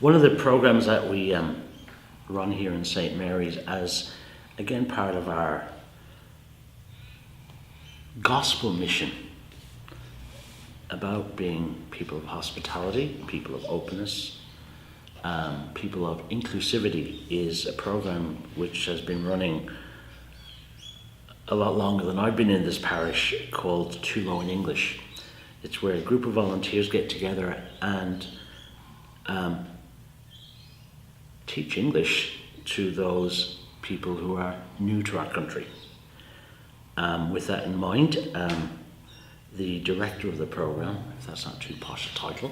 One of the programs that we run here in St. Mary's as, again, part of our gospel mission about being people of hospitality, people of openness, people of inclusivity, is a program which has been running a lot longer than I've been in this parish, called Too Low in English. It's where a group of volunteers get together and teach English to those people who are new to our country. With that in mind, the director of the program, if that's not too posh a title,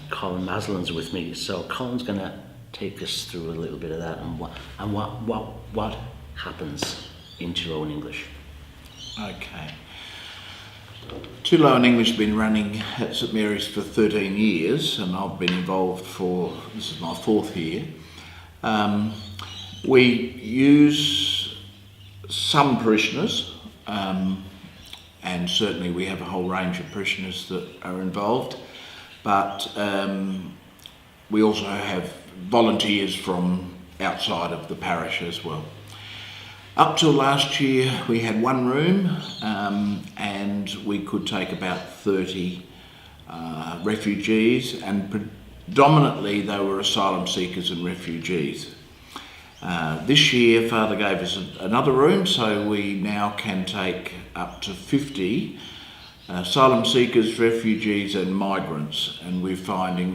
Colin Maslin's with me. So Colin's going to take us through a little bit of that and what happens in Too Low in English. Okay. Too Low in English has been running at St Mary's for 13 years, and I've been involved this is my 4th year. We use some parishioners, and certainly we have a whole range of parishioners that are involved, but we also have volunteers from outside of the parish as well. Up till last year we had one room, and we could take about 30 refugees, and predominantly they were asylum seekers and refugees. This year Father gave us another room, so we now can take up to 50 asylum seekers, refugees and migrants, and we're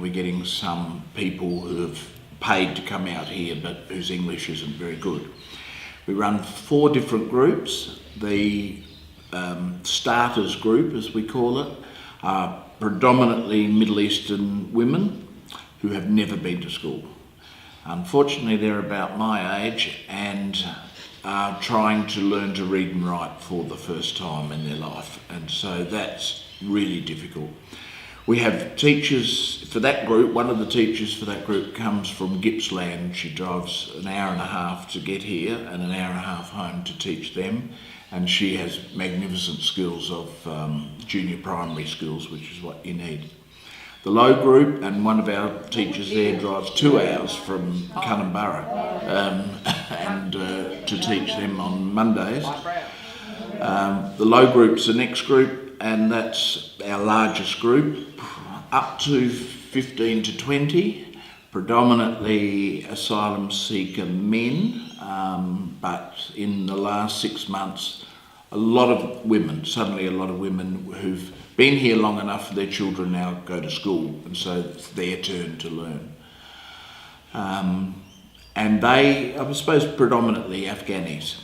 getting some people who have paid to come out here but whose English isn't very good. We run 4 different groups. The starters group, as we call it, are predominantly Middle Eastern women who have never been to school. Unfortunately, they're about my age and are trying to learn to read and write for the first time in their life, and so that's really difficult. We have teachers for that group. One of the teachers for that group comes from Gippsland. She drives an hour and a half to get here and an hour and a half home to teach them, and she has magnificent skills of junior primary skills, which is what you need. The low group, and one of our teachers there drives 2 hours from Cunnaburra and to teach them on Mondays. The low group's the next group, and that's our largest group, up to 15 to 20, predominantly asylum seeker men, but in the last 6 months, a lot of women who've been here long enough for their children now go to school, and so it's their turn to learn. And they, I suppose, predominantly Afghanis.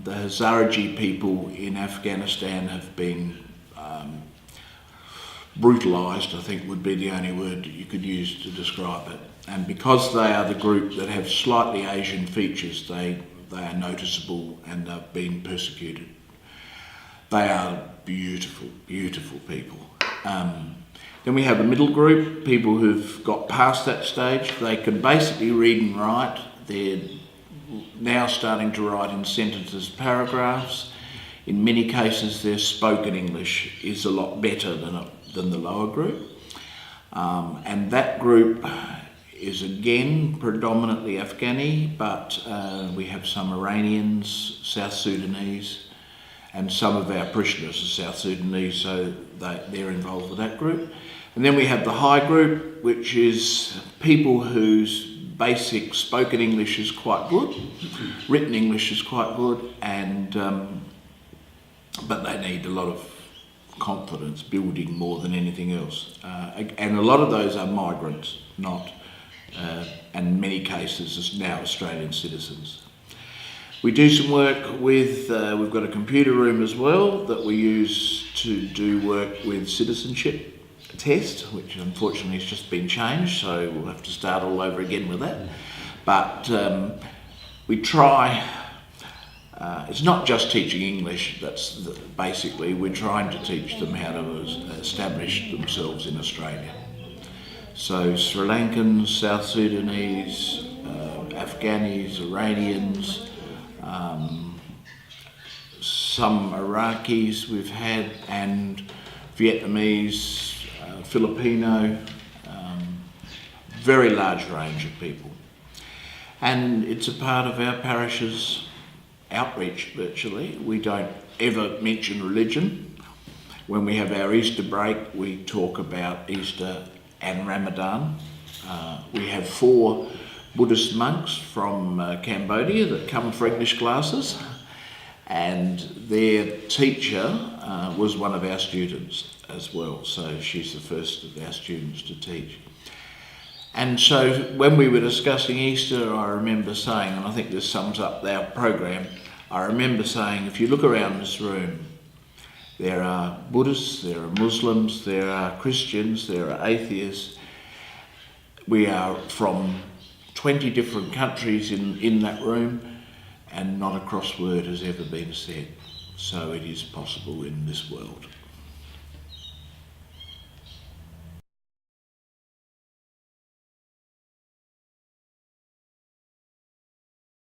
The Hazaragi people in Afghanistan have been brutalised, I think would be the only word you could use to describe it. And because they are the group that have slightly Asian features, they are noticeable and are being persecuted. They are beautiful, beautiful people. Then we have the middle group, people who've got past that stage. They can basically read and write. They're now starting to write in sentences, paragraphs. In many cases, their spoken English is a lot better than the lower group. And that group is again predominantly Afghani, but we have some Iranians, South Sudanese, and some of our parishioners are South Sudanese, so they're involved with that group. And then we have the high group, which is people whose basic spoken English is quite good, written English is quite good, and but they need a lot of confidence building more than anything else. And a lot of those are migrants, not, and in many cases is now Australian citizens. We do some work with, we've got a computer room as well that we use to do work with citizenship test, which unfortunately has just been changed, so we'll have to start all over again with that. But we try, it's not just teaching English, basically we're trying to teach them how to establish themselves in Australia. So Sri Lankans, South Sudanese, Afghanis, Iranians, some Iraqis we've had, and Vietnamese, Filipino, very large range of people. And it's a part of our parish's outreach virtually. We don't ever mention religion. When we have our Easter break, we talk about Easter and Ramadan. We have 4 Buddhist monks from Cambodia that come for English classes, and their teacher was one of our students as well, so she's the first of our students to teach. And so when we were discussing Easter, I remember saying, and I think this sums up our program, I remember saying, if you look around this room, there are Buddhists, there are Muslims, there are Christians, there are atheists. We are from 20 different countries in that room, and not a cross word has ever been said. So it is possible in this world.